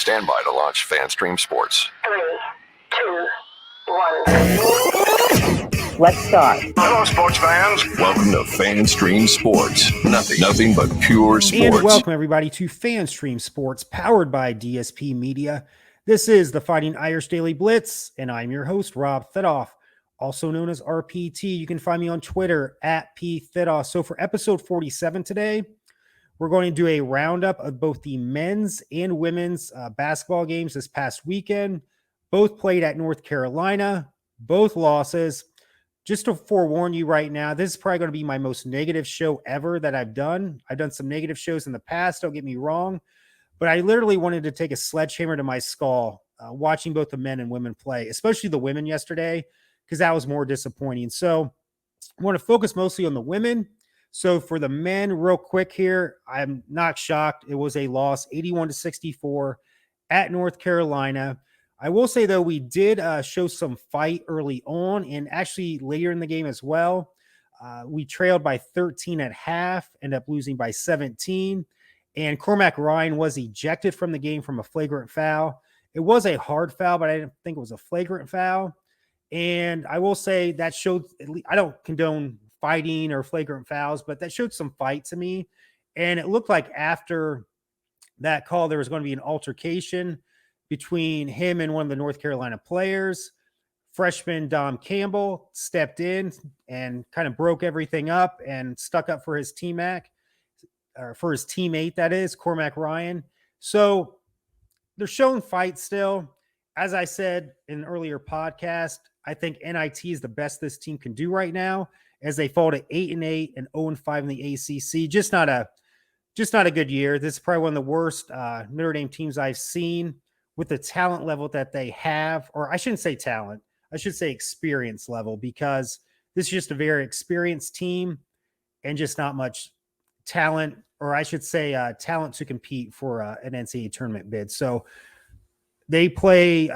Stand by to launch FanStream Sports. 3, 2, 1. Let's start. Hello, sports fans. Welcome to FanStream Sports. Nothing but pure sports. And welcome, everybody, to FanStream Sports, powered by DSP Media. This is the Fighting Irish Daily Blitz, and I'm your host, Rob Thidoff, also known as RPT. You can find me on Twitter at PThidoff. So for episode 47 today, we're going to do a roundup of both the men's and women's basketball games this past weekend. Both played at North Carolina, both losses. Just to forewarn you right now, this is probably going to be my most negative show ever that I've done. I've done some negative shows in the past, don't get me wrong, but I literally wanted to take a sledgehammer to my skull watching both the men and women play, especially the women yesterday, because that was more disappointing. So I want to focus mostly on the women. So for the men, real quick here, I'm not shocked. It was a loss, 81-64 at North Carolina. I will say, though, we did show some fight early on and actually later in the game as well. We trailed by 13 at half, ended up losing by 17. And Cormac Ryan was ejected from the game from a flagrant foul. It was a hard foul, but I didn't think it was a flagrant foul. And I will say that showed, I don't condone fighting or flagrant fouls, but that showed some fight to me. And it looked like after that call, there was going to be an altercation between him and one of the North Carolina players. Freshman Dom Campbell stepped in and kind of broke everything up and stuck up for his teammate, that is, Cormac Ryan. So they're showing fight still. As I said in an earlier podcast, I think NIT is the best this team can do right now, as they fall to 8-8 and 0-5 in the ACC. Just not a good year. This is probably one of the worst Notre Dame teams I've seen with the talent level that they have, or I shouldn't say talent, I should say experience level, because this is just a very experienced team and just not much talent, or I should say talent to compete for an NCAA tournament bid. So they play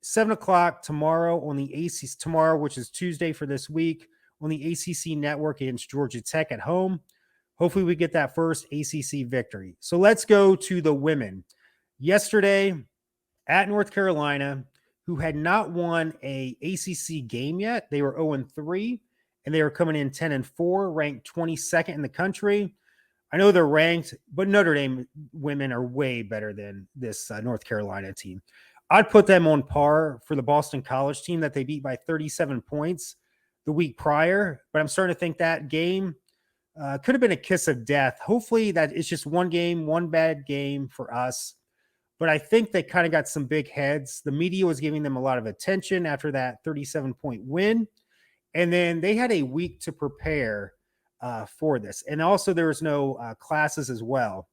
7 o'clock tomorrow on the ACC, tomorrow, which is Tuesday for this week, on the ACC network against Georgia Tech at home. Hopefully we get that first ACC victory. So let's go to the women. Yesterday at North Carolina, who had not won a ACC game yet. They were 0-3, and they were coming in 10-4, ranked 22nd in the country. I know they're ranked, but Notre Dame women are way better than this North Carolina team. I'd put them on par for the Boston College team that they beat by 37 points the week prior, but I'm starting to think that game could have been a kiss of death. Hopefully that it's just one game, one bad game for us. But I think they kind of got some big heads. The media was giving them a lot of attention after that 37-point win. And then they had a week to prepare for this. And also there was no classes as well.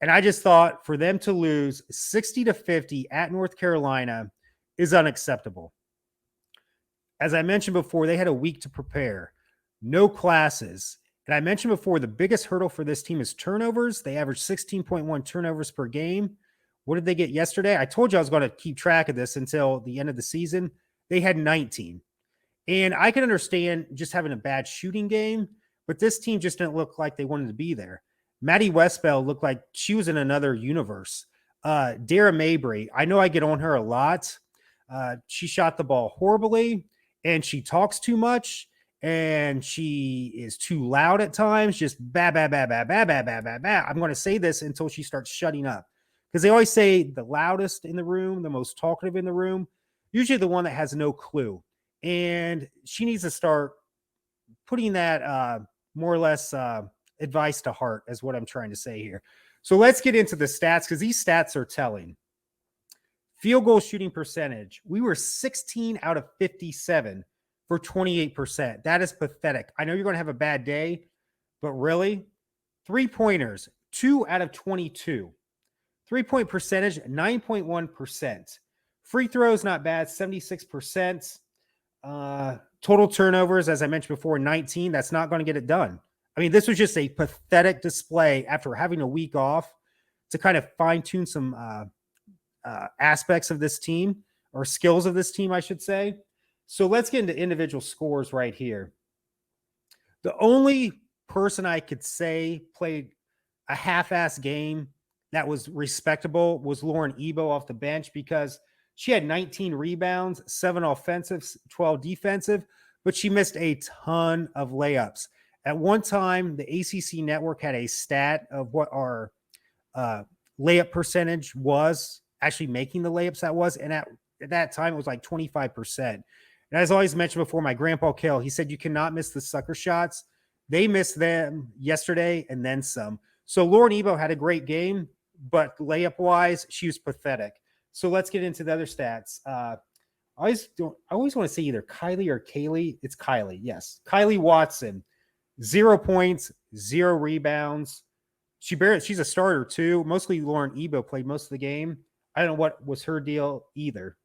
And I just thought for them to lose 60-50 at North Carolina is unacceptable. As I mentioned before, they had a week to prepare. No classes. And I mentioned before, the biggest hurdle for this team is turnovers. They average 16.1 turnovers per game. What did they get yesterday? I told you I was going to keep track of this until the end of the season. They had 19. And I can understand just having a bad shooting game, but this team just didn't look like they wanted to be there. Maddie Westbell looked like she was in another universe. Dara Mabry, I know I get on her a lot. She shot the ball horribly, and she talks too much, and she is too loud at times, just ba, ba, ba, ba, ba, ba, ba, ba, ba. I'm going to say this until she starts shutting up. Because they always say the loudest in the room, the most talkative in the room, usually the one that has no clue. And she needs to start putting that more or less advice to heart, is what I'm trying to say here. So let's get into the stats, because these stats are telling. Field goal shooting percentage. We were 16 out of 57 for 28%. That is pathetic. I know you're going to have a bad day, but really? 3-pointers, 2 out of 22. 3-point percentage, 9.1%. Free throws, not bad, 76%. Total turnovers, as I mentioned before, 19. That's not going to get it done. I mean, this was just a pathetic display after having a week off to kind of fine-tune some aspects of this team, or skills of this team, I should say. So let's get into individual scores right here. The only person I could say played a half-ass game that was respectable was Lauren Ebo off the bench because she had 19 rebounds, 7 offensive, 12 defensive, but she missed a ton of layups. At one time, the ACC network had a stat of what our uh, layup percentage was, actually making the layups that was. And at that time, it was like 25%. And as I always mentioned before, my grandpa Kale, he said, you cannot miss the sucker shots. They missed them yesterday and then some. So Lauren Ebo had a great game, but layup wise, she was pathetic. So let's get into the other stats. I always want to say either Kylie or Kaylee. It's Kylie. Yes. Kylie Watson, 0 points, 0 rebounds. She's a starter too. Mostly Lauren Ebo played most of the game. I don't know what was her deal either.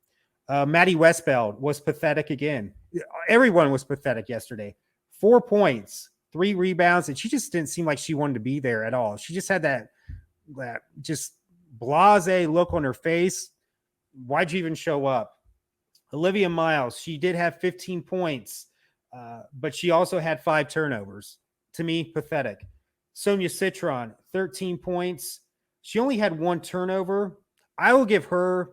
Maddie Westbeld was pathetic again. Everyone was pathetic yesterday. 4 points, 3 rebounds, and she just didn't seem like she wanted to be there at all. She just had that just blase look on her face. Why'd you even show up? Olivia Miles, she did have 15 points, but she also had 5 turnovers. To me, pathetic. Sonia Citron, 13 points. She only had 1 turnover. I will give her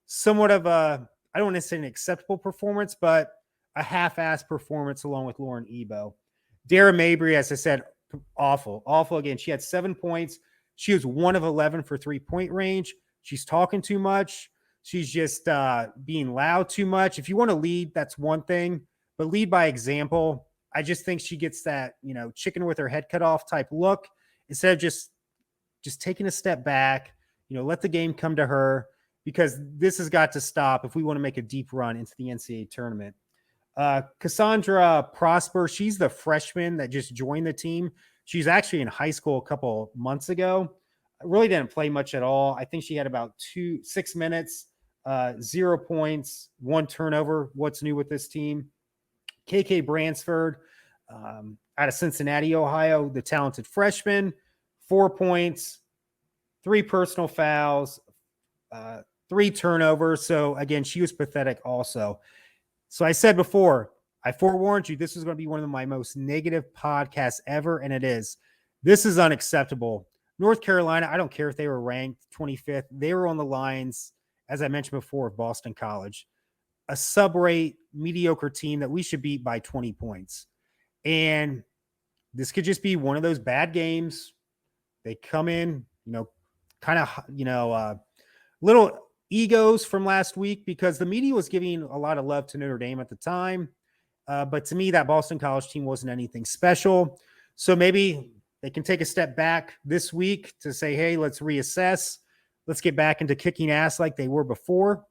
somewhat of a, I don't want to say an acceptable performance, but a half-assed performance along with Lauren Ebo. Dara Mabry, as I said, awful again. She had 7 points. She was 1 of 11 for 3-point range. She's talking too much. She's just being loud too much. If you want to lead, that's one thing, but lead by example. I just think she gets that, chicken with her head cut off type look instead of just taking a step back, let the game come to her, because this has got to stop if we want to make a deep run into the NCAA tournament. Cassandra Prosper, she's the freshman that just joined the team. She's actually in high school a couple months ago. Really didn't play much at all. I think she had about 6 minutes, 0 points, 1 turnover. What's new with this team? KK Bransford, out of Cincinnati, Ohio, the talented freshman, 4 points, 3 personal fouls, 3 turnovers. So again, she was pathetic also. So I said before, I forewarned you, this is going to be one of my most negative podcasts ever, and it is. This is unacceptable. North Carolina, I don't care if they were ranked 25th. They were on the lines, as I mentioned before, of Boston College, a sub-rate, mediocre team that we should beat by 20 points. And this could just be one of those bad games. They come in, kind of, little egos from last week, because the media was giving a lot of love to Notre Dame at the time. But to me, that Boston College team wasn't anything special. So maybe they can take a step back this week to say, hey, let's reassess. Let's get back into kicking ass like they were before,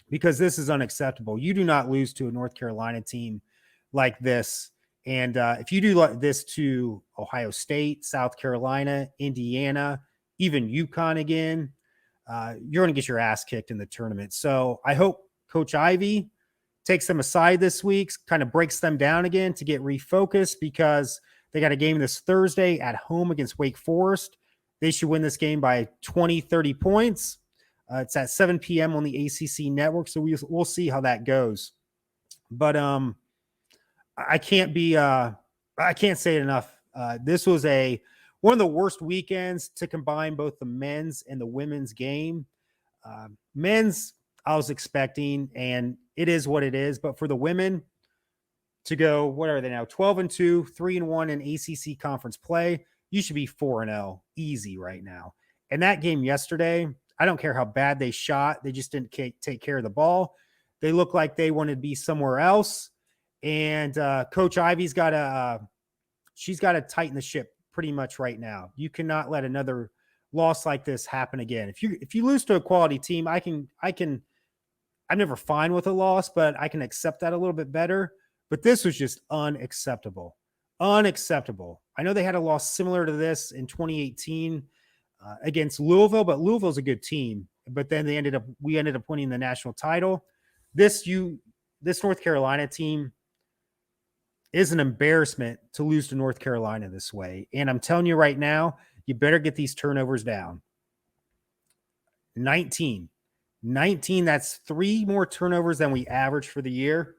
because this is unacceptable. You do not lose to a North Carolina team like this. And if you do this to Ohio State, South Carolina, Indiana, even UConn again, you're going to get your ass kicked in the tournament. So I hope Coach Ivey takes them aside this week, kind of breaks them down again to get refocused, because they got a game this Thursday at home against Wake Forest. They should win this game by 20, 30 points. It's at 7 p.m. on the ACC network, so we'll see how that goes. But I can't say it enough. This was one of the worst weekends to combine both the men's and the women's game. Men's, I was expecting, and it is what it is. But for the women to go, what are they now? 12-2, 3-1 in ACC conference play. You should be 4-0 easy right now. And that game yesterday, I don't care how bad they shot. They just didn't take care of the ball. They look like they wanted to be somewhere else. And Coach Ivey's she's got to tighten the ship pretty much right now. You cannot let another loss like this happen again. If you lose to a quality team, I'm never fine with a loss, but I can accept that a little bit better. But this was just unacceptable. Unacceptable. I know they had a loss similar to this in 2018 against Louisville, but Louisville's a good team. But then we ended up winning the national title. This North Carolina team is an embarrassment to lose to North Carolina this way. And I'm telling you right now, you better get these turnovers down. 19, that's 3 more turnovers than we average for the year.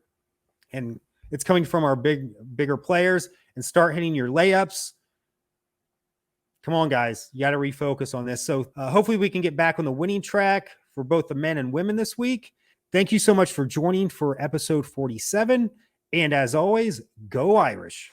And it's coming from our bigger players. And start hitting your layups. Come on, guys. You got to refocus on this. So hopefully we can get back on the winning track for both the men and women this week. Thank you so much for joining for episode 47. And as always, go Irish.